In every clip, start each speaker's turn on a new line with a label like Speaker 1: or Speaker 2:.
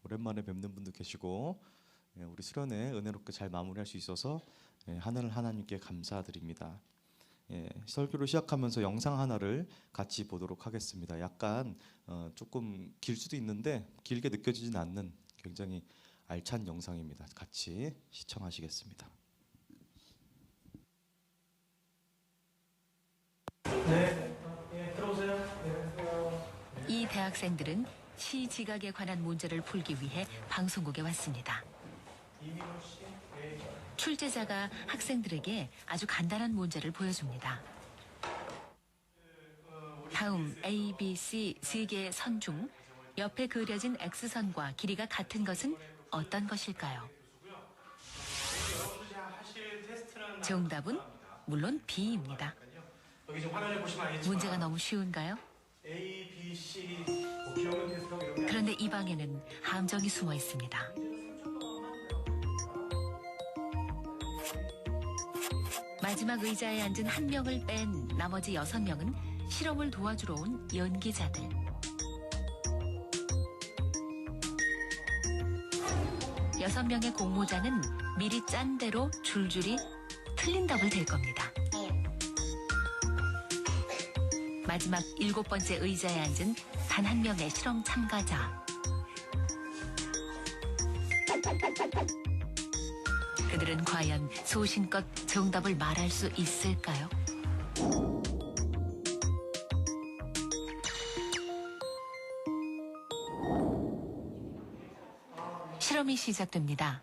Speaker 1: 오랜만에 뵙는 분도 계시고 우리 수련회 은혜롭게 잘 마무리할 수 있어서 하늘 하나님께 감사드립니다. 설교를 시작하면서 영상 하나를 같이 보도록 하겠습니다. 약간 조금 길 수도 있는데 길게 느껴지진 않는 굉장히 알찬 영상입니다. 같이 시청하시겠습니다.
Speaker 2: 들어오세요.
Speaker 3: 이 대학생들은 시지각에 관한 문제를 풀기 위해 방송국에 왔습니다. 출제자가 학생들에게 아주 간단한 문제를 보여줍니다. 다음 A, B, C 세 개의 선 중 옆에 그려진 X선과 길이가 같은 것은 어떤 것일까요? 정답은 물론 B입니다.
Speaker 2: 여기 지금 화면에 보시면 알겠지만
Speaker 3: 문제가 너무 쉬운가요?
Speaker 2: A, B, C 기억력 테스트하고 이런 게
Speaker 3: 그런데 이 방에는 함정이 숨어 있습니다. 마지막 의자에 앉은 한 명을 뺀 나머지 6명은 실험을 도와주러 온 연기자들. 여섯 명의 공모자는 미리 짠 대로 줄줄이 틀린 답을 댈 겁니다. 마지막 7번째 의자에 앉은 단 한 명의 실험 참가자. 그들은 과연 소신껏 정답을 말할 수 있을까요? 실험이 시작됩니다.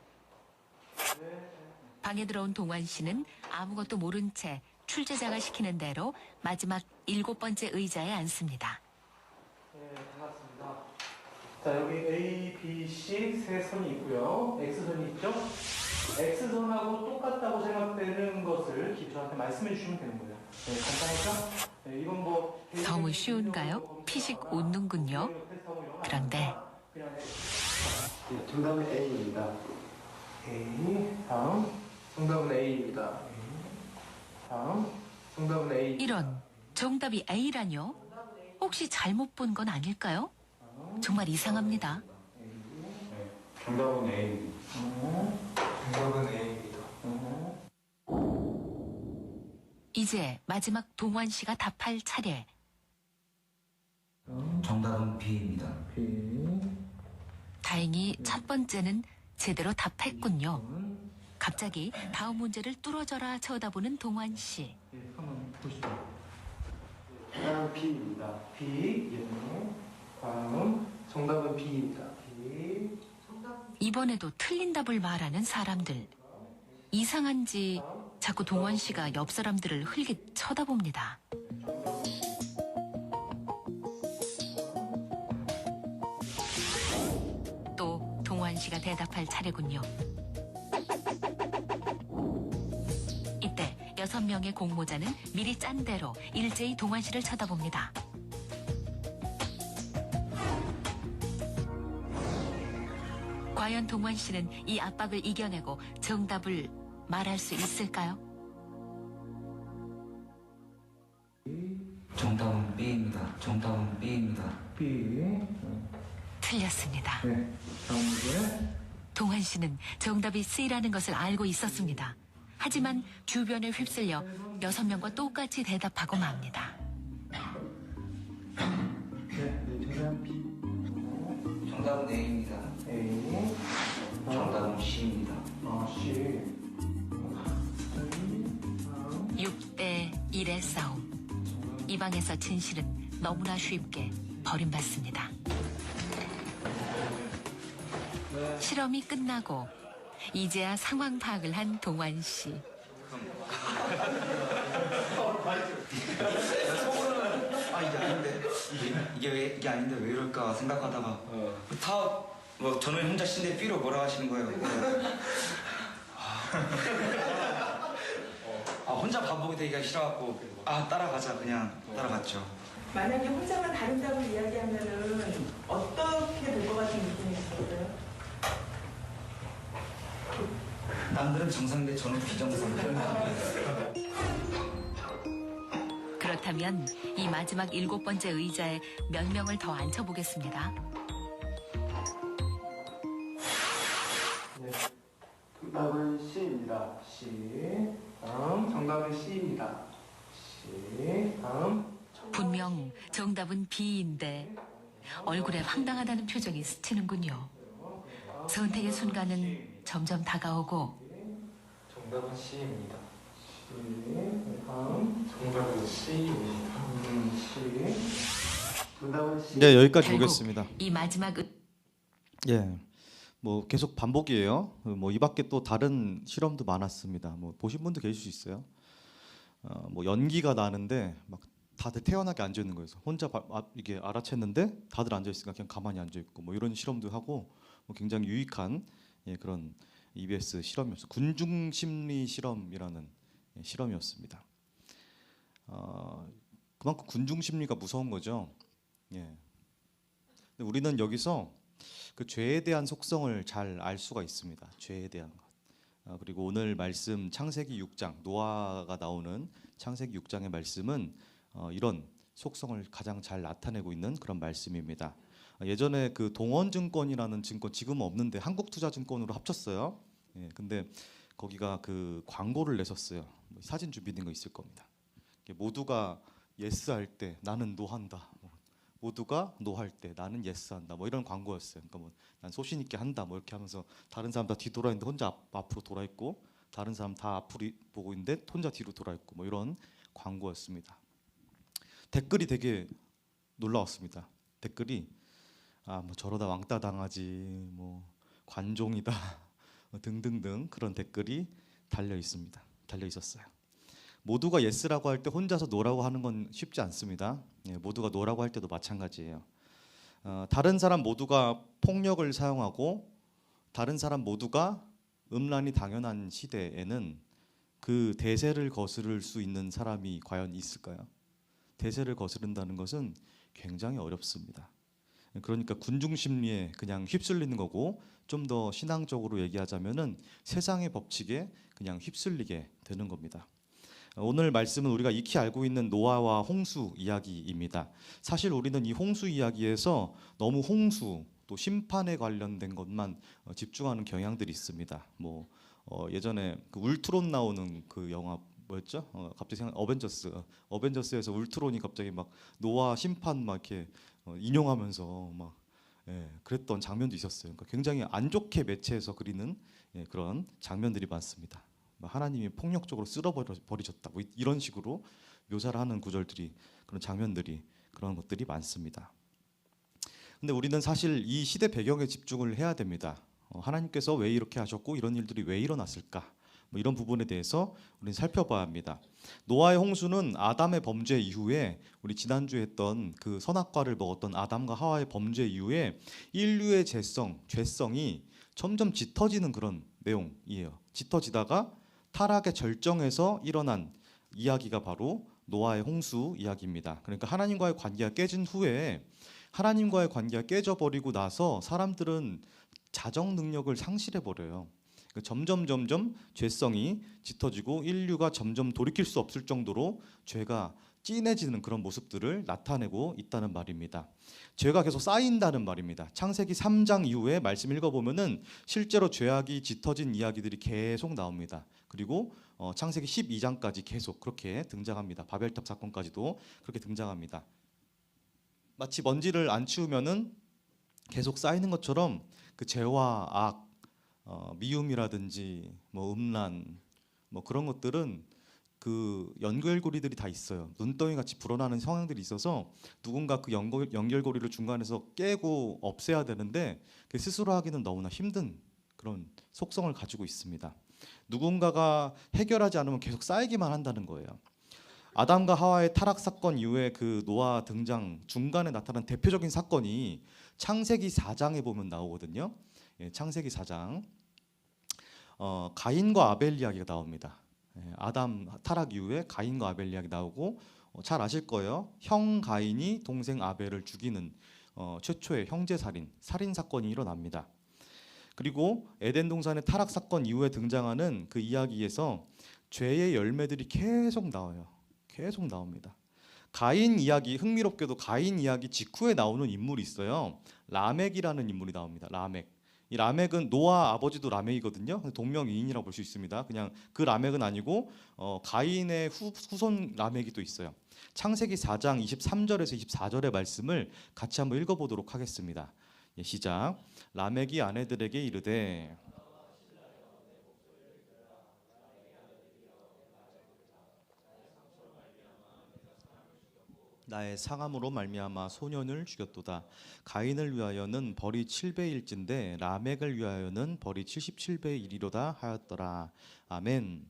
Speaker 3: 방에 들어온 동환 씨는 아무것도 모른 채 출제자가 시키는 대로 마지막 7번째 의자에 앉습니다.
Speaker 2: 네, 반갑습니다. 자, 여기 A, B, C 세 선이 있고요. X선이 있죠? X선하고 똑같다고 생각되는 것을 저한테 말씀해 주시면 되는 거예요. 네, 간단하죠? 네, 이건 뭐
Speaker 3: 너무 쉬운가요? 피식 웃는군요. 그런데
Speaker 4: 네, 정답은 A입니다.
Speaker 2: A, 다음. 정답은 A입니다. 다음. 정답은 A.
Speaker 3: 이런 정답이 A라뇨? 혹시 잘못 본 건 아닐까요? 정말 이상합니다.
Speaker 4: 정답은 A. 정답은 A입니다.
Speaker 3: 이제 마지막 동환 씨가 답할 차례.
Speaker 4: 정답은 B입니다.
Speaker 2: B.
Speaker 3: 다행히 첫 번째는 제대로 답했군요. 갑자기 다음 문제를 뚫어져라 쳐다보는 동환 씨.
Speaker 2: 네, 한번 보시죠.
Speaker 4: 정답은 B입니다.
Speaker 2: B. 예. 다음. 정답은 B입니다. B.
Speaker 3: 이번에도 틀린 답을 말하는 사람들. 이상한지 자꾸 동환 씨가 옆 사람들을 흘깃 쳐다봅니다. 또 동환 씨가 대답할 차례군요. 이때 6명의 공모자는 미리 짠 대로 일제히 동환 씨를 쳐다봅니다. 과연 동환 씨는 이 압박을 이겨내고 정답을 말할 수 있을까요?
Speaker 4: 정답은 B입니다. 정답은 B입니다.
Speaker 2: B.
Speaker 3: 틀렸습니다.
Speaker 2: 네. 다음 문제.
Speaker 3: 동환 씨는 정답이 C라는 것을 알고 있었습니다. 하지만 주변에 휩쓸려 6명과 똑같이 대답하고 맙니다.
Speaker 2: 네. 정답은 B.
Speaker 4: 정답은 A입니다.
Speaker 2: A.
Speaker 4: 정답은 C입니다.
Speaker 2: C.
Speaker 3: 6대 1의 싸움. 이 방에서 진실은 너무나 쉽게 버림받습니다. 실험이 끝나고 이제야 상황 파악을 한 동환 씨.
Speaker 5: 이게 아닌데 왜 이럴까 생각하다가 뭐 저는 혼자 신데 B로 뭐라 하시는 거예요. 혼자 바보게 되기가 싫어갖고 따라가자 그냥 따라갔죠.
Speaker 6: 만약에 혼자만 다른 답을 이야기하면은 어떻게 될 것 같은 느낌이 있었어요?
Speaker 5: 남들은 정상인데 저는 비정상.
Speaker 3: 그렇다면 이 마지막 7번째 의자에 몇 명을 더 앉혀보겠습니다.
Speaker 2: 정답은 C입니다. C. 다음. 정답은 C입니다. C. 다음.
Speaker 3: 분명 정답은 B인데 얼굴에 황당하다는 표정이 스치는군요. 선택의 순간은 점점 다가오고
Speaker 4: 정답은 C입니다.
Speaker 2: C. 다음.
Speaker 4: 정답은 C입니다.
Speaker 2: C. 정답은 C.
Speaker 1: 네, 여기까지
Speaker 3: 결국
Speaker 1: 보겠습니다.
Speaker 3: 이 마지막
Speaker 1: 예, 뭐 계속 반복이에요. 뭐 이 밖에 또 다른 실험도 많았습니다. 뭐 보신 분도 계실 수 있어요. 뭐 연기가 나는데 막 다들 태연하게 앉아 있는 거예요. 혼자 이게 알아챘는데 다들 앉아 있으니까 그냥 가만히 앉아 있고 뭐 이런 실험도 하고 뭐 굉장히 유익한 그런 EBS 실험이었어요. 군중심리 실험이라는 실험이었습니다. 그만큼 군중심리가 무서운 거죠. 예. 근데 우리는 여기서 그 죄에 대한 속성을 잘 알 수가 있습니다. 죄에 대한 것. 그리고 오늘 말씀 창세기 6장 노아가 나오는 창세기 6장의 말씀은 이런 속성을 가장 잘 나타내고 있는 그런 말씀입니다. 예전에 그 동원증권이라는 증권 지금은 없는데 한국투자증권으로 합쳤어요. 예, 근데 거기가 그 광고를 냈었어요. 사진 준비된 거 있을 겁니다. 모두가 예스 할 때 나는 노 한다. 모두가 노 할 때 나는 예스 한다. 뭐 이런 광고였어요. 그러니까 뭐 난 소신 있게 한다. 뭐 이렇게 하면서 다른 사람 다 뒤돌아 있는데 혼자 앞으로 돌아 있고 다른 사람 다 앞으로 보고 있는데 혼자 뒤로 돌아 있고 뭐 이런 광고였습니다. 댓글이 되게 놀라웠습니다. 댓글이 뭐 저러다 왕따 당하지, 뭐 관종이다 등등등 그런 댓글이 달려 있습니다. 달려 있었어요. 모두가 예스라고 할 때 혼자서 노라고 하는 건 쉽지 않습니다. 예, 모두가 노라고 할 때도 마찬가지예요. 다른 사람 모두가 폭력을 사용하고 다른 사람 모두가 음란이 당연한 시대에는 그 대세를 거스를 수 있는 사람이 과연 있을까요? 대세를 거스른다는 것은 굉장히 어렵습니다. 그러니까 군중심리에 그냥 휩쓸리는 거고 좀 더 신앙적으로 얘기하자면은 세상의 법칙에 그냥 휩쓸리게 되는 겁니다. 오늘 말씀은 우리가 익히 알고 있는 노아와 홍수 이야기입니다. 사실 우리는 이 홍수 이야기에서 너무 홍수 또 심판에 관련된 것만 집중하는 경향들이 있습니다. 뭐 예전에 그 울트론 나오는 그 영화 뭐였죠? 갑자기 생각 어벤져스에서 울트론이 갑자기 막 노아 심판 막 이렇게 인용하면서 막 그랬던 장면도 있었어요. 그러니까 굉장히 안 좋게 매체에서 그리는 그런 장면들이 많습니다. 하나님이 폭력적으로 쓸어버리셨다 뭐 이런 식으로 묘사를 하는 구절들이 그런 장면들이 그런 것들이 많습니다. 근데 우리는 사실 이 시대 배경에 집중을 해야 됩니다. 하나님께서 왜 이렇게 하셨고 이런 일들이 왜 일어났을까? 뭐 이런 부분에 대해서 우리는 살펴봐야 합니다. 노아의 홍수는 아담의 범죄 이후에 우리 지난주에 했던 그 선악과를 먹었던 아담과 하와의 범죄 이후에 인류의 죄성이 점점 짙어지는 그런 내용이에요. 짙어지다가 타락의 절정에서 일어난 이야기가 바로 노아의 홍수 이야기입니다. 그러니까 하나님과의 관계가 깨진 후에 하나님과의 관계가 깨져버리고 나서 사람들은 자정 능력을 상실해버려요. 점점 죄성이 짙어지고 인류가 점점 돌이킬 수 없을 정도로 죄가 진해지는 그런 모습들을 나타내고 있다는 말입니다. 죄가 계속 쌓인다는 말입니다. 창세기 3장 이후에 말씀 읽어보면은 실제로 죄악이 짙어진 이야기들이 계속 나옵니다. 그리고 창세기 12장까지 계속 그렇게 등장합니다. 바벨탑 사건까지도 그렇게 등장합니다. 마치 먼지를 안 치우면은 계속 쌓이는 것처럼 그 죄와 악, 미움이라든지 뭐 음란 뭐 그런 것들은 그 연결고리들이 다 있어요. 눈덩이 같이 불어나는 성향들이 있어서 누군가 그 연결고리를 중간에서 깨고 없애야 되는데 그 스스로 하기는 너무나 힘든 그런 속성을 가지고 있습니다. 누군가가 해결하지 않으면 계속 쌓이기만 한다는 거예요. 아담과 하와의 타락 사건 이후에 그 노아 등장 중간에 나타난 대표적인 사건이 창세기 4장에 보면 나오거든요. 창세기 4장 가인과 아벨 이야기가 나옵니다. 아담 타락 이후에 가인과 아벨 이야기 나오고 잘 아실 거예요. 형 가인이 동생 아벨을 죽이는 최초의 형제 살인 사건이 일어납니다. 그리고 에덴 동산의 타락 사건 이후에 등장하는 그 이야기에서 죄의 열매들이 계속 나와요. 계속 나옵니다. 가인 이야기, 흥미롭게도 가인 이야기 직후에 나오는 인물이 있어요. 라멕이라는 인물이 나옵니다. 라멕. 이 라멕은 노아 아버지도 라멕이거든요. 동명이인이라고 볼 수 있습니다. 그냥 그 라멕은 아니고 가인의 후손 라멕이 또 있어요. 창세기 4장 23절에서 24절의 말씀을 같이 한번 읽어보도록 하겠습니다. 예, 시작. 라멕이 아내들에게 이르되 나의 상함으로 말미암아 소년을 죽였도다. 가인을 위하여는 벌이 7배일진데 라멕을 위하여는 벌이 77배의 1이로다 하였더라. 아멘.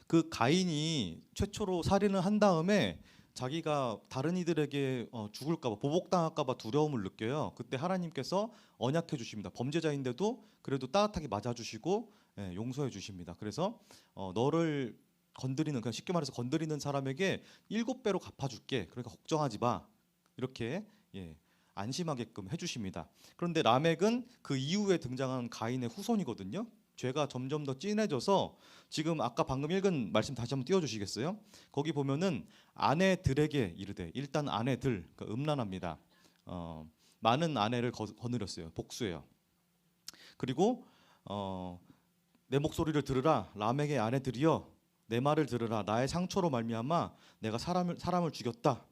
Speaker 1: 그 가인이 최초로 살인을 한 다음에 자기가 다른 이들에게 죽을까봐 보복당할까봐 두려움을 느껴요. 그때 하나님께서 언약해 주십니다. 범죄자인데도 그래도 따뜻하게 맞아주시고 용서해 주십니다. 그래서 너를 건드리는, 그냥 쉽게 말해서 건드리는 사람에게 7배로 갚아줄게. 그러니까 걱정하지 마. 이렇게 안심하게끔 해주십니다. 그런데 라멕은 그 이후에 등장한 가인의 후손이거든요. 죄가 점점 더 진해져서 지금 아까 방금 읽은 말씀 다시 한번 띄워주시겠어요? 거기 보면은 아내들에게 이르되, 일단 아내들, 그러니까 음란합니다. 많은 아내를 거느렸어요. 복수예요. 그리고 내 목소리를 들으라 라멕의 아내들이여, 내 말을 들으라. 나의 상처로 말미암아 내가 사람을 죽였다.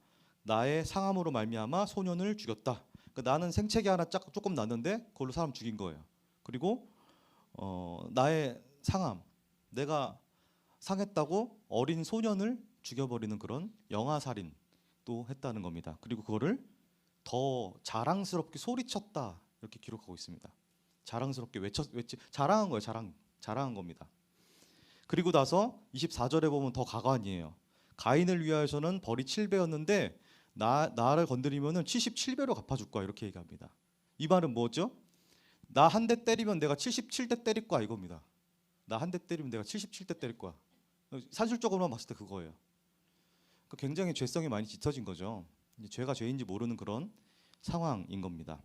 Speaker 1: 나의 상함으로 말미암아 소년을 죽였다. 그러니까 나는 생채기 하나 조금 났는데 그걸로 사람 죽인 거예요. 그리고 나의 상함, 내가 상했다고 어린 소년을 죽여버리는 그런 영아살인도 했다는 겁니다. 그리고 그거를 더 자랑스럽게 소리쳤다 이렇게 기록하고 있습니다. 자랑스럽게 자랑한 거예요. 자랑한 겁니다. 그리고 나서 24절에 보면 더 가관이에요. 가인을 위하여서는 벌이 7배였는데 나를 건드리면은 77배로 갚아줄 거야 이렇게 얘기합니다. 이 말은 뭐죠? 나 한 대 때리면 내가 77대 때릴 거야 이겁니다. 나 한 대 때리면 내가 77대 때릴 거야. 사실적으로만 봤을 때 그거예요. 굉장히 죄성이 많이 짙어진 거죠. 죄가 죄인지 모르는 그런 상황인 겁니다.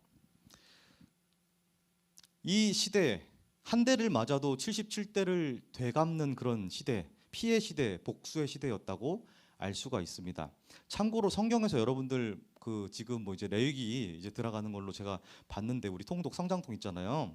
Speaker 1: 이 시대에 한 대를 맞아도 77대를 되갚는 그런 시대, 피해 시대, 복수의 시대였다고 알 수가 있습니다. 참고로 성경에서 여러분들 지금 뭐 이제 레위기 이제 들어가는 걸로 제가 봤는데, 우리 통독 성장통 있잖아요.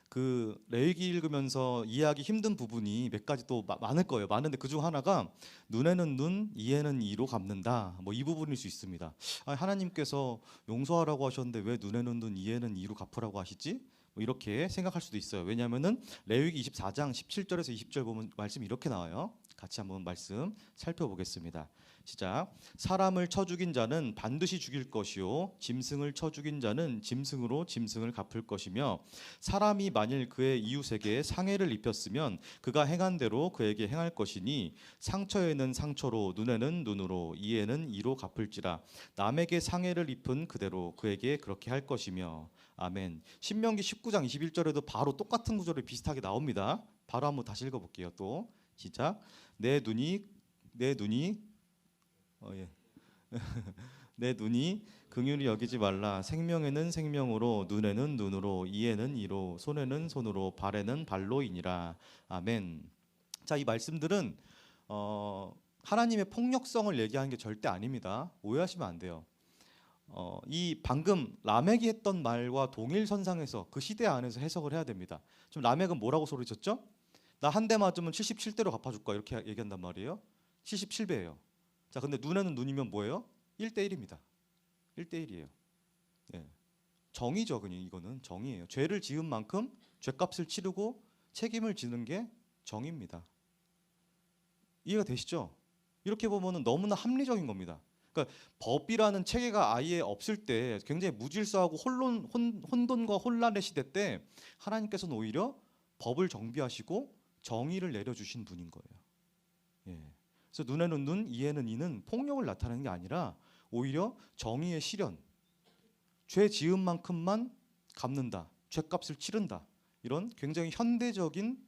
Speaker 1: 그 레위기 읽으면서 이해하기 힘든 부분이 몇 가지 또 많을 거예요. 많은데 그중 하나가 눈에는 눈, 이에는 이로 갚는다. 뭐 이 부분일 수 있습니다. 하나님께서 용서하라고 하셨는데 왜 눈에는 눈, 이에는 이로 갚으라고 하시지? 뭐 이렇게 생각할 수도 있어요. 왜냐하면은 레위기 24장 17절에서 20절 보면 말씀이 이렇게 나와요. 같이 한번 말씀 살펴보겠습니다. 시작. 사람을 쳐 죽인 자는 반드시 죽일 것이요 짐승을 쳐 죽인 자는 짐승으로 짐승을 갚을 것이며, 사람이 만일 그의 이웃에게 상해를 입혔으면 그가 행한 대로 그에게 행할 것이니, 상처에는 상처로 눈에는 눈으로 이에는 이로 갚을지라. 남에게 상해를 입은 그대로 그에게 그렇게 할 것이며. 아멘. 신명기 19장 21절에도 바로 똑같은 구절이 비슷하게 나옵니다. 바로 한번 다시 읽어볼게요. 또 시작. 내 눈이 내 눈이 긍휼히 여기지 말라. 생명에는 생명으로, 눈에는 눈으로, 이에는 이로, 손에는 손으로, 발에는 발로이니라. 아멘. 자, 이 말씀들은 하나님의 폭력성을 얘기하는 게 절대 아닙니다. 오해하시면 안 돼요. 이 방금 라멕이 했던 말과 동일선상에서 그 시대 안에서 해석을 해야 됩니다. 지금 라멕은 뭐라고 소리쳤죠? 나 한 대 맞으면 77대로 갚아줄 거야 이렇게 얘기한단 말이에요. 77배예요. 자, 근데 눈에는 눈이면 뭐예요? 1대1입니다. 1대1이에요. 예. 정의죠. 그냥 이거는 정의예요. 죄를 지은 만큼 죄값을 치르고 책임을 지는 게 정의입니다. 이해가 되시죠? 이렇게 보면은 너무나 합리적인 겁니다. 그러니까 법이라는 체계가 아예 없을 때, 굉장히 무질서하고 혼돈과 혼란의 시대 때 하나님께서는 오히려 법을 정비하시고 정의를 내려주신 분인 거예요. 예. 그래서 눈에는 눈, 이에는 이는 폭력을 나타내는 게 아니라 오히려 정의의 실현, 죄 지은 만큼만 갚는다, 죄값을 치른다, 이런 굉장히 현대적인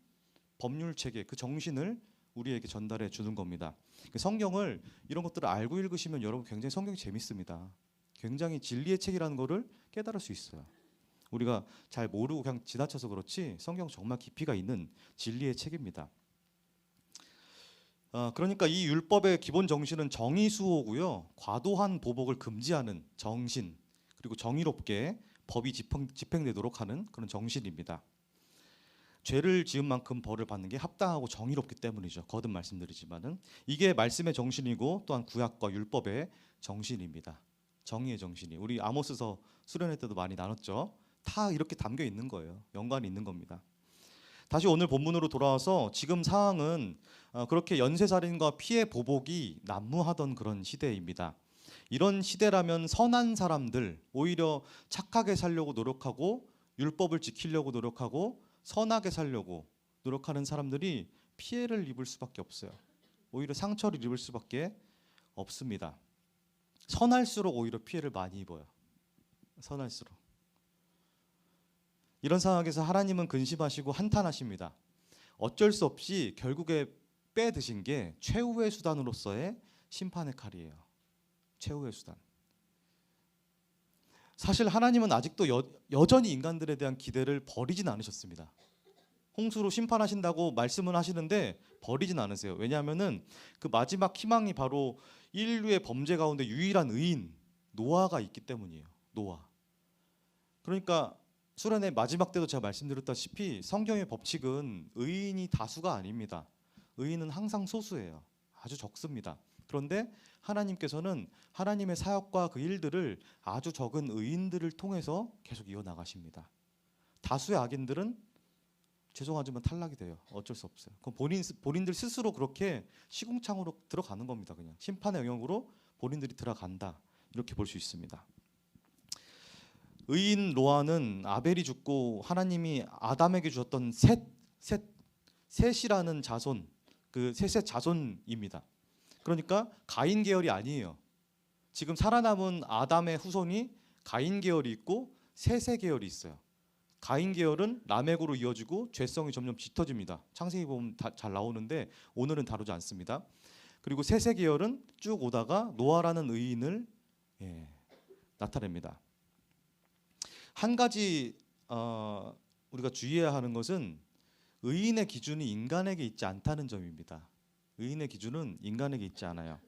Speaker 1: 법률 체계, 그 정신을 우리에게 전달해 주는 겁니다. 성경을 이런 것들을 알고 읽으시면 여러분 굉장히 성경이 재밌습니다. 굉장히 진리의 책이라는 것을 깨달을 수 있어요. 우리가 잘 모르고 그냥 지나쳐서 그렇지 성경 정말 깊이가 있는 진리의 책입니다. 그러니까 이 율법의 기본 정신은 정의수호고요. 과도한 보복을 금지하는 정신, 그리고 정의롭게 법이 집행되도록 하는 그런 정신입니다. 죄를 지은 만큼 벌을 받는 게 합당하고 정의롭기 때문이죠. 거듭 말씀드리지만은 이게 말씀의 정신이고 또한 구약과 율법의 정신입니다. 정의의 정신이 우리 아모스서 수련회 때도 많이 나눴죠. 다 이렇게 담겨 있는 거예요. 연관이 있는 겁니다. 다시 오늘 본문으로 돌아와서 지금 상황은 그렇게 연쇄살인과 피해 보복이 난무하던 그런 시대입니다. 이런 시대라면 선한 사람들, 오히려 착하게 살려고 노력하고 율법을 지키려고 노력하고 선하게 살려고 노력하는 사람들이 피해를 입을 수밖에 없어요. 오히려 상처를 입을 수밖에 없습니다. 선할수록 오히려 피해를 많이 입어요. 선할수록. 이런 상황에서 하나님은 근심하시고 한탄하십니다. 어쩔 수 없이 결국에 빼드신 게 최후의 수단으로서의 심판의 칼이에요. 최후의 수단. 사실 하나님은 아직도 여전히 인간들에 대한 기대를 버리진 않으셨습니다. 홍수로 심판하신다고 말씀은 하시는데 버리진 않으세요. 왜냐하면은 그 마지막 희망이 바로 인류의 범죄 가운데 유일한 의인 노아가 있기 때문이에요. 노아. 그러니까 수련의 마지막 때도 제가 말씀드렸다시피 성경의 법칙은 의인이 다수가 아닙니다. 의인은 항상 소수예요. 아주 적습니다. 그런데 하나님께서는 하나님의 사역과 그 일들을 아주 적은 의인들을 통해서 계속 이어나가십니다. 다수의 악인들은 죄송하지만 탈락이 돼요. 어쩔 수 없어요. 그럼 본인들 스스로 그렇게 시궁창으로 들어가는 겁니다. 그냥 심판의 영역으로 본인들이 들어간다. 이렇게 볼 수 있습니다. 의인 노아는 아벨이 죽고 하나님이 아담에게 주었던 셋이라는 자손, 그 셋의 자손입니다. 그러니까 가인 계열이 아니에요. 지금 살아남은 아담의 후손이 가인 계열이 있고 셋의 계열이 있어요. 가인 계열은 라멕으로 이어지고 죄성이 점점 짙어집니다. 창세기 보면 잘 나오는데 오늘은 다루지 않습니다. 그리고 셋의 계열은 쭉 오다가 노아라는 의인을 나타냅니다. 한 가지 우리가 주의해야 하는 것은 의인의 기준이 인간에게 있지 않다는 점입니다. 의인의 기준은 인간에게 있지 않아요.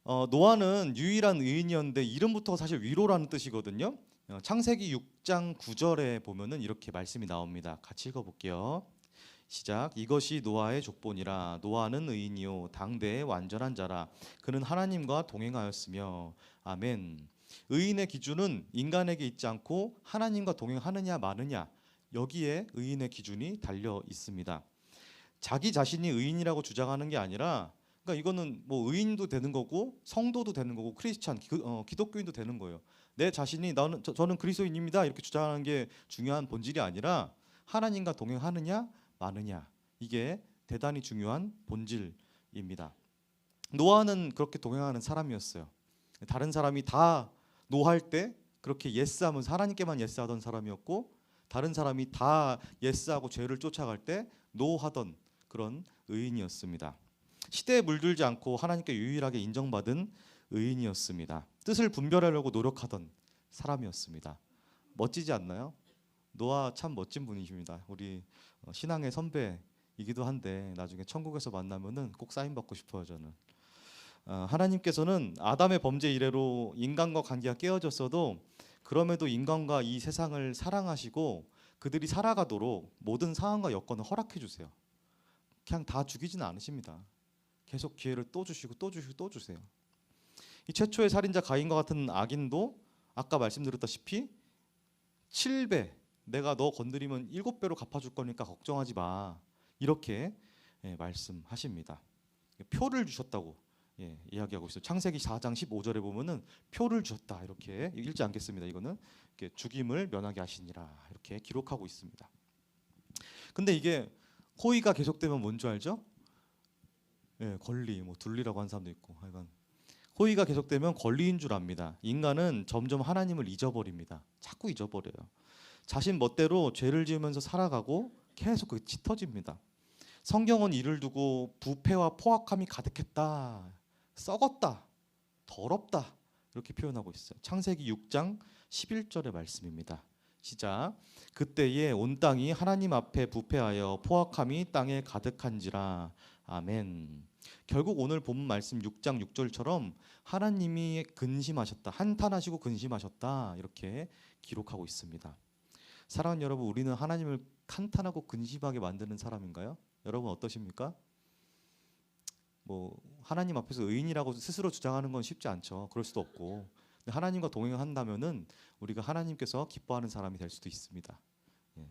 Speaker 1: 노아는 유일한 의인이었는데 이름부터 사실 위로라는 뜻이거든요. 창세기 6장 9절에 보면은 이렇게 말씀이 나옵니다. 같이 읽어볼게요. 시작. 이것이 노아의 족본이라. 노아는 의인이요 당대의 완전한 자라. 그는 하나님과 동행하였으며. 아멘. 의인의 기준은 인간에게 있지 않고 하나님과 동행하느냐 마느냐, 여기에 의인의 기준이 달려 있습니다. 자기 자신이 의인이라고 주장하는 게 아니라, 그러니까 이거는 뭐 의인도 되는 거고 성도도 되는 거고 크리스찬 기독교인도 되는 거예요. 내 자신이 저는 그리스도인입니다 이렇게 주장하는 게 중요한 본질이 아니라 하나님과 동행하느냐 마느냐, 이게 대단히 중요한 본질입니다. 노아는 그렇게 동행하는 사람이었어요. 다른 사람이 다 노할 때 그렇게 예스하면서 하나님께만 예스하던 사람이었고, 다른 사람이 다 예스하고 죄를 쫓아갈 때 노하던 그런 의인이었습니다. 시대에 물들지 않고 하나님께 유일하게 인정받은 의인이었습니다. 뜻을 분별하려고 노력하던 사람이었습니다. 멋지지 않나요? 노아 참 멋진 분이십니다. 우리 신앙의 선배이기도 한데 나중에 천국에서 만나면은 꼭 사인 받고 싶어요. 저는. 하나님께서는 아담의 범죄 이래로 인간과 관계가 깨어졌어도 그럼에도 인간과 이 세상을 사랑하시고 그들이 살아가도록 모든 상황과 여건을 허락해 주세요. 그냥 다 죽이지는 않으십니다. 계속 기회를 또 주시고 또 주시고 또 주세요. 이 최초의 살인자 가인과 같은 악인도 아까 말씀드렸다시피 7배, 내가 너 건드리면 7배로 갚아줄 거니까 걱정하지 마, 이렇게 말씀하십니다. 표를 주셨다고 이야기하고 있어요. 창세기 4장 15절에 보면은 표를 주셨다 이렇게 읽지 않겠습니다. 이거는 이렇게 죽임을 면하게 하시니라 이렇게 기록하고 있습니다. 근데 이게 호의가 계속되면 뭔 줄 알죠? 권리, 뭐 둘리라고 하는 사람도 있고, 하여간 호의가 계속되면 권리인 줄 압니다. 인간은 점점 하나님을 잊어버립니다. 자꾸 잊어버려요. 자신 멋대로 죄를 지으면서 살아가고 계속 그게 짙어집니다. 성경은 이를 두고 부패와 포악함이 가득했다, 썩었다, 더럽다 이렇게 표현하고 있어요. 창세기 6장 11절의 말씀입니다. 시작. 그때에 온 땅이 하나님 앞에 부패하여 포악함이 땅에 가득한지라. 아멘. 결국 오늘 본문 말씀 6장 6절처럼 하나님이 근심하셨다, 한탄하시고 근심하셨다 이렇게 기록하고 있습니다. 사랑하는 여러분, 우리는 하나님을 한탄하고 근심하게 만드는 사람인가요? 여러분 어떠십니까? 뭐 하나님 앞에서 의인이라고 스스로 주장하는 건 쉽지 않죠. 그럴 수도 없고, 근데 하나님과 동행한다면은 우리가 하나님께서 기뻐하는 사람이 될 수도 있습니다. 예.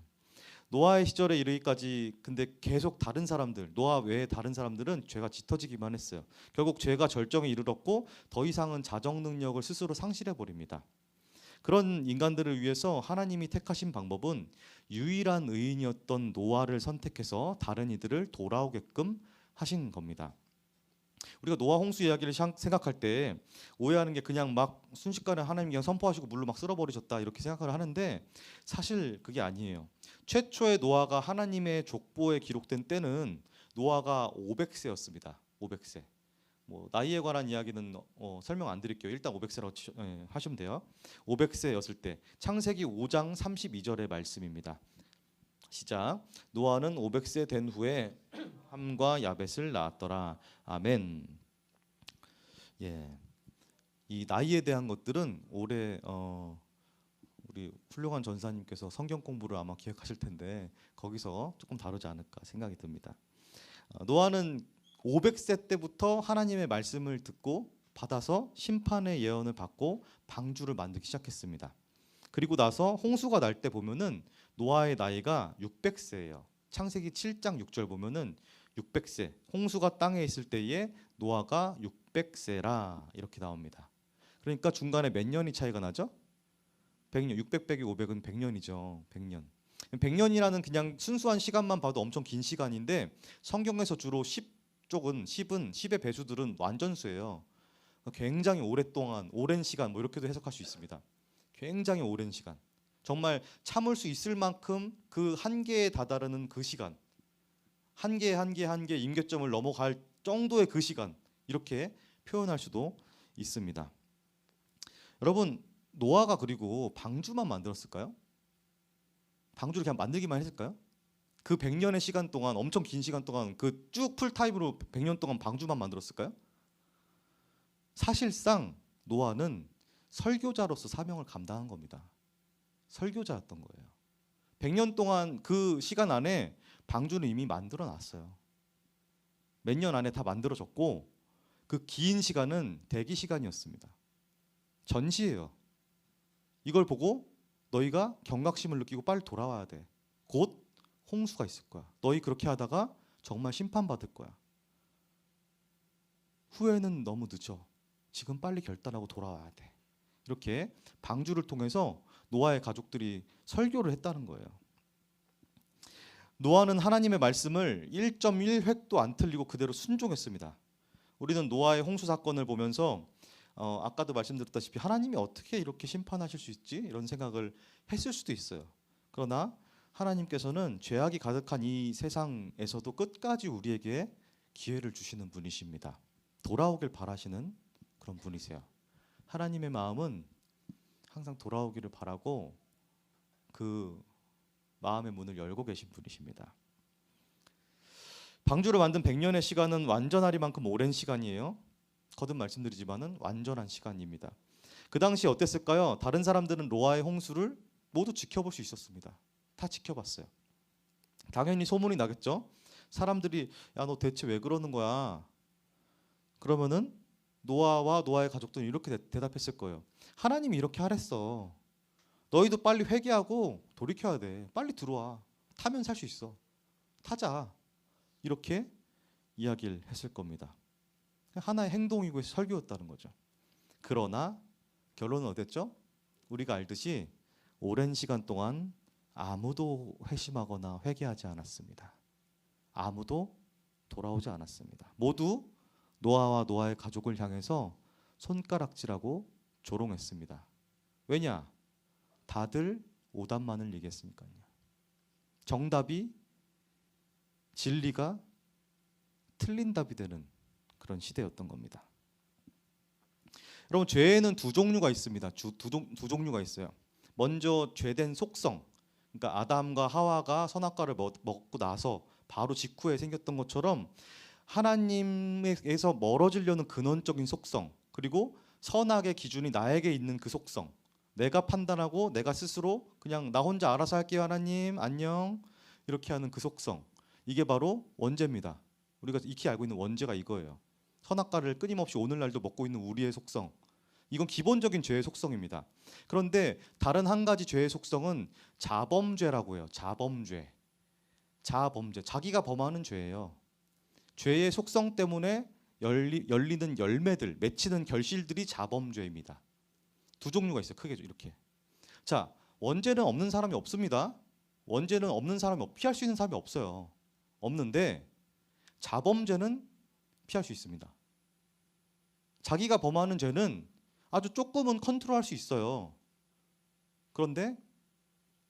Speaker 1: 노아의 시절에 이르기까지 근데 계속 다른 사람들, 노아 외에 다른 사람들은 죄가 짙어지기만 했어요. 결국 죄가 절정에 이르렀고 더 이상은 자정 능력을 스스로 상실해 버립니다. 그런 인간들을 위해서 하나님이 택하신 방법은 유일한 의인이었던 노아를 선택해서 다른 이들을 돌아오게끔 하신 겁니다. 우리가 노아 홍수 이야기를 생각할 때 오해하는 게 그냥 막 순식간에 하나님이 그냥 선포하시고 물로 막 쓸어버리셨다 이렇게 생각을 하는데, 사실 그게 아니에요. 최초의 노아가 하나님의 족보에 기록된 때는 노아가 500세였습니다. 500세. 뭐 나이에 관한 이야기는 설명 안 드릴게요. 일단 500세라고 하시면 돼요. 500세였을 때 창세기 5장 32절의 말씀입니다. 시작. 노아는 500세 된 후에 함과 야벳을 낳았더라. 아멘. 예, 이 나이에 대한 것들은 올해 우리 훌륭한 전사님께서 성경 공부를 아마 기획하실 텐데 거기서 조금 다루지 않을까 생각이 듭니다. 노아는 500세 때부터 하나님의 말씀을 듣고 받아서 심판의 예언을 받고 방주를 만들기 시작했습니다. 그리고 나서 홍수가 날 때 보면은 노아의 나이가 600세예요. 창세기 7장 6절 보면은 600세, 홍수가 땅에 있을 때에 노아가 600세라 이렇게 나옵니다. 그러니까 중간에 몇 년이 차이가 나죠? 100년. 600 빼기 500은 100년이죠. 100년. 100년이라는 그냥 순수한 시간만 봐도 엄청 긴 시간인데 성경에서 주로 10의 배수들은 완전수예요. 굉장히 오랫동안, 오랜 시간 뭐 이렇게도 해석할 수 있습니다. 굉장히 오랜 시간. 정말 참을 수 있을 만큼 그 한계에 다다르는 그 시간, 한계 임계점을 넘어갈 정도의 그 시간, 이렇게 표현할 수도 있습니다. 여러분, 노아가 그리고 방주만 만들었을까요? 방주를 그냥 만들기만 했을까요? 그 100년의 시간 동안, 엄청 긴 시간 동안 그 쭉 풀타임으로 100년 동안 방주만 만들었을까요? 사실상 노아는 설교자로서 사명을 감당한 겁니다. 설교자였던 거예요. 100년 동안 그 시간 안에 방주는 이미 만들어 놨어요. 몇 년 안에 다 만들어졌고 그 긴 시간은 대기 시간이었습니다. 전시예요. 이걸 보고 너희가 경각심을 느끼고 빨리 돌아와야 돼. 곧 홍수가 있을 거야. 너희 그렇게 하다가 정말 심판받을 거야. 후회는 너무 늦어. 지금 빨리 결단하고 돌아와야 돼. 이렇게 방주를 통해서 노아의 가족들이 설교를 했다는 거예요. 노아는 하나님의 말씀을 1.1획도 안 틀리고 그대로 순종했습니다. 우리는 노아의 홍수 사건을 보면서 아까도 말씀드렸다시피 하나님이 어떻게 이렇게 심판하실 수 있지? 이런 생각을 했을 수도 있어요. 그러나 하나님께서는 죄악이 가득한 이 세상에서도 끝까지 우리에게 기회를 주시는 분이십니다. 돌아오길 바라시는 그런 분이세요. 하나님의 마음은 항상 돌아오기를 바라고 그 마음의 문을 열고 계신 분이십니다. 방주를 만든 100년의 시간은 완전하리만큼 오랜 시간이에요. 거듭 말씀드리지만은 완전한 시간입니다. 그 당시 어땠을까요? 다른 사람들은 노아의 홍수를 모두 지켜볼 수 있었습니다. 다 지켜봤어요. 당연히 소문이 나겠죠. 사람들이 야, 너 대체 왜 그러는 거야? 그러면은 노아와 노아의 가족들은 이렇게 대답했을 거예요. 하나님이 이렇게 하랬어. 너희도 빨리 회개하고 돌이켜야 돼. 빨리 들어와. 타면 살 수 있어. 타자. 이렇게 이야기를 했을 겁니다. 하나의 행동이고 설교였다는 거죠. 그러나 결론은 어땠죠? 우리가 알듯이 오랜 시간 동안 아무도 회심하거나 회개하지 않았습니다. 아무도 돌아오지 않았습니다. 모두 노아와 노아의 가족을 향해서 손가락질하고 조롱했습니다. 왜냐? 다들 오답만을 얘기했으니까요. 정답이, 진리가 틀린 답이 되는 그런 시대였던 겁니다. 여러분, 죄에는 두 종류가 있습니다. 두 종류가 있어요. 먼저 죄된 속성, 그러니까 아담과 하와가 선악과를 먹고 나서 바로 직후에 생겼던 것처럼 하나님에서 멀어지려는 근원적인 속성, 그리고 선악의 기준이 나에게 있는 그 속성, 내가 판단하고 내가 스스로 그냥 나 혼자 알아서 할게요 하나님 안녕 이렇게 하는 그 속성, 이게 바로 원죄입니다. 우리가 익히 알고 있는 원죄가 이거예요. 선악과를 끊임없이 오늘날도 먹고 있는 우리의 속성, 이건 기본적인 죄의 속성입니다. 그런데 다른 한 가지 죄의 속성은 자범죄라고 해요. 자범죄. 자기가 범하는 죄예요. 죄의 속성 때문에 열리는 열매들, 맺히는 결실들이 자범죄입니다. 두 종류가 있어요. 크게 이렇게. 자, 원죄는 없는 사람이 없습니다. 원죄는 없는 사람이 피할 수 있는 사람이 없어요. 없는데 자범죄는 피할 수 있습니다. 자기가 범하는 죄는 아주 조금은 컨트롤할 수 있어요. 그런데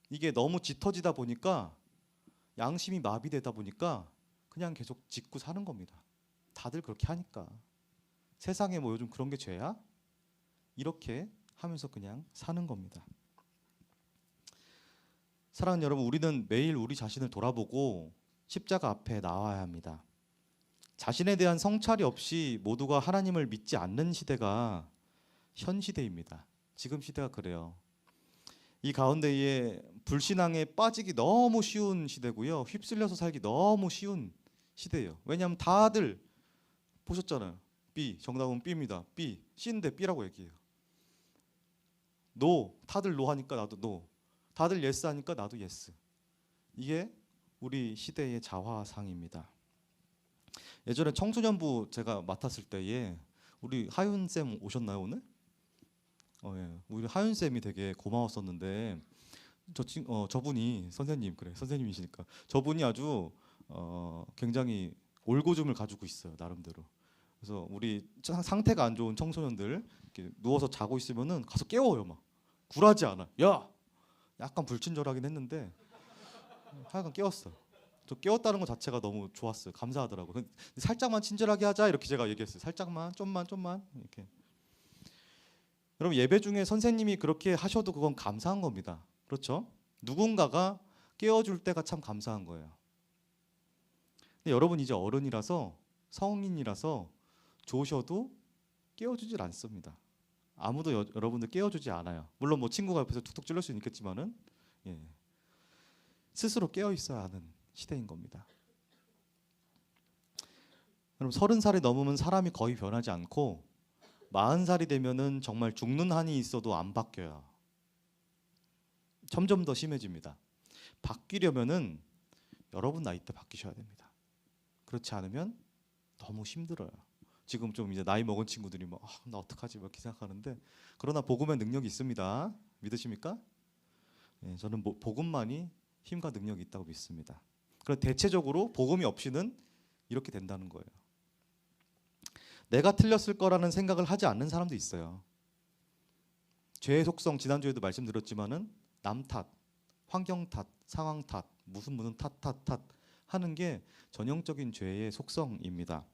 Speaker 1: 이게 너무 짙어지다 보니까 양심이 마비되다 보니까 그냥 계속 짓고 사는 겁니다. 다들 그렇게 하니까. 세상에 뭐 요즘 그런 게 죄야? 이렇게 하면서 그냥 사는 겁니다. 사랑하는 여러분, 우리는 매일 우리 자신을 돌아보고 십자가 앞에 나와야 합니다. 자신에 대한 성찰이 없이 모두가 하나님을 믿지 않는 시대가 현 시대입니다. 지금 시대가 그래요. 이 가운데에 불신앙에 빠지기 너무 쉬운 시대고요. 휩쓸려서 살기 너무 쉬운 시대예요. 왜냐하면 다들 보셨잖아요. B, 정답은 B입니다. B, C인데 B라고 얘기해요. 노, 다들 노 하니까 나도 노. 다들 예스 하니까 나도 예스. 이게 우리 시대의 자화상입니다. 예전에 청소년부 제가 맡았을 때에 우리 하윤 쌤 오셨나요 오늘? 예. 우리 하윤 쌤이 되게 고마웠었는데 저분이 선생님 그래 선생님이시니까 저분이 아주 굉장히 올고즘을 가지고 있어요 나름대로. 그래서 우리 상태가 안 좋은 청소년들 이렇게 누워서 자고 있으면은 가서 깨워요 막. 굴하지 않아. 야, 약간 불친절하긴 했는데 하여간 깨웠어. 저 깨웠다는 것 자체가 너무 좋았어요. 감사하더라고. 근데 살짝만 친절하게 하자 이렇게 제가 얘기했어요. 살짝만, 좀만 이렇게. 여러분 예배 중에 선생님이 그렇게 하셔도 그건 감사한 겁니다. 그렇죠? 누군가가 깨워줄 때가 참 감사한 거예요. 근데 여러분 이제 어른이라서 성인이라서 좋으셔도 깨워주질 않습니다. 아무도 여러분들 깨워주지 않아요. 물론 뭐 친구가 옆에서 툭툭 찔릴 수는 있겠지만은 스스로 깨어 있어야 하는 시대인 겁니다. 여러분 30살이 넘으면 사람이 거의 변하지 않고 40살이 되면은 정말 죽는 한이 있어도 안 바뀌어요. 점점 더 심해집니다. 바뀌려면은 여러분 나이 때 바뀌셔야 됩니다. 그렇지 않으면 너무 힘들어요. 지금 좀 이제 나이 먹은 친구들이 뭐 나 어떡하지 막 이렇게 생각하는데 그러나 복음의 능력이 있습니다. 믿으십니까? 저는 복음만이 힘과 능력이 있다고 믿습니다. 그런데 대체적으로 복음이 없이는 이렇게 된다는 거예요. 내가 틀렸을 거라는 생각을 하지 않는 사람도 있어요. 죄의 속성 지난주에도 말씀드렸지만은 남 탓, 환경 탓, 상황 탓, 무슨 탓 하는 게 전형적인 죄의 속성입니다.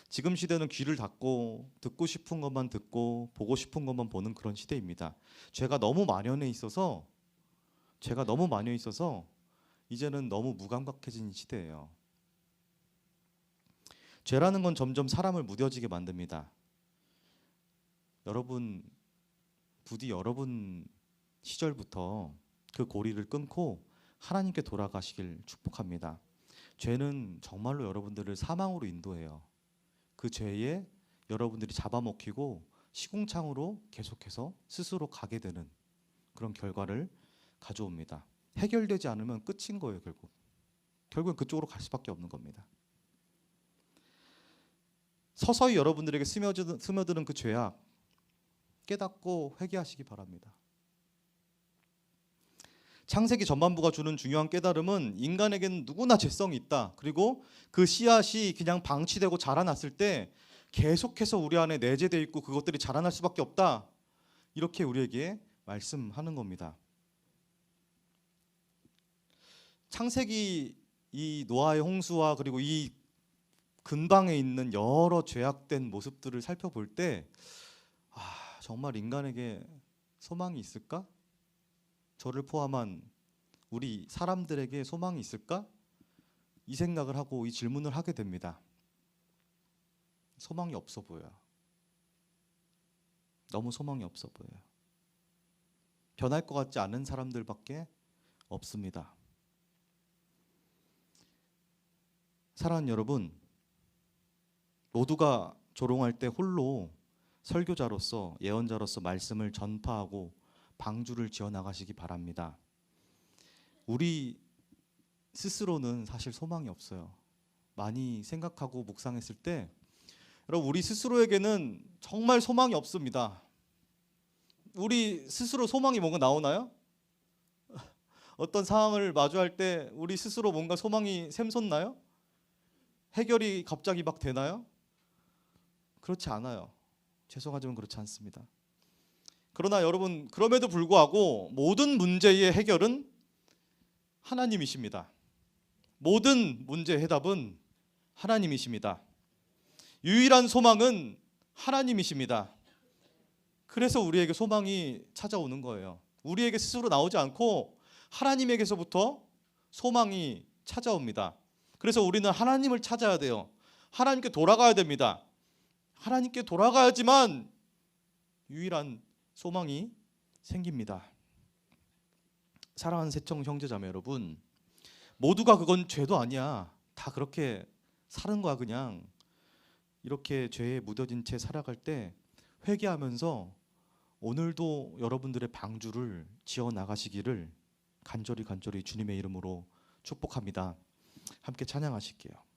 Speaker 1: 지금 시대는 귀를 닫고 듣고 싶은 것만 듣고 보고 싶은 것만 보는 그런 시대입니다. 죄가 너무 만연해 있어서 이제는 너무 무감각해진 시대예요. 죄라는 건 점점 사람을 무뎌지게 만듭니다. 여러분 부디 여러분 시절부터 그 고리를 끊고 하나님께 돌아가시길 축복합니다. 죄는 정말로 여러분들을 사망으로 인도해요. 그 죄에 여러분들이 잡아먹히고 시궁창으로 계속해서 스스로 가게 되는 그런 결과를 가져옵니다. 해결되지 않으면 끝인 거예요. 결국은 그쪽으로 갈 수밖에 없는 겁니다. 서서히 여러분들에게 스며드는 그 죄악 깨닫고 회개하시기 바랍니다. 창세기 전반부가 주는 중요한 깨달음은 인간에게는 누구나 죄성이 있다. 그리고 그 씨앗이 그냥 방치되고 자라났을 때 계속해서 우리 안에 내재되어 있고 그것들이 자라날 수밖에 없다. 이렇게 우리에게 말씀하는 겁니다. 창세기 이 노아의 홍수와 그리고 이 근방에 있는 여러 죄악된 모습들을 살펴볼 때 정말 인간에게 소망이 있을까? 저를 포함한 우리 사람들에게 소망이 있을까? 이 생각을 하고 이 질문을 하게 됩니다. 소망이 없어 보여요. 너무 소망이 없어 보여요. 변할 것 같지 않은 사람들밖에 없습니다. 사랑하는 여러분, 모두가 조롱할 때 홀로 설교자로서 예언자로서 말씀을 전파하고 방주를 지어 나가시기 바랍니다. 우리 스스로는 사실 소망이 없어요. 많이 생각하고 묵상했을 때 여러분, 우리 스스로에게는 정말 소망이 없습니다. 우리 스스로 소망이 뭔가 나오나요? 어떤 상황을 마주할 때 우리 스스로 뭔가 소망이 샘솟나요? 해결이 갑자기 막 되나요? 그렇지 않아요. 죄송하지만 그렇지 않습니다. 그러나 여러분, 그럼에도 불구하고 모든 문제의 해결은 하나님이십니다. 모든 문제의 해답은 하나님이십니다. 유일한 소망은 하나님이십니다. 그래서 우리에게 소망이 찾아오는 거예요. 우리에게 스스로 나오지 않고 하나님에게서부터 소망이 찾아옵니다. 그래서 우리는 하나님을 찾아야 돼요. 하나님께 돌아가야 됩니다. 하나님께 돌아가야지만 유일한 소망이 생깁니다. 사랑하는 새청 형제자매 여러분, 모두가 그건 죄도 아니야. 다 그렇게 사는 거야. 그냥 이렇게 죄에 묻어진 채 살아갈 때 회개하면서 오늘도 여러분들의 방주를 지어 나가시기를 간절히 주님의 이름으로 축복합니다. 함께 찬양하실게요.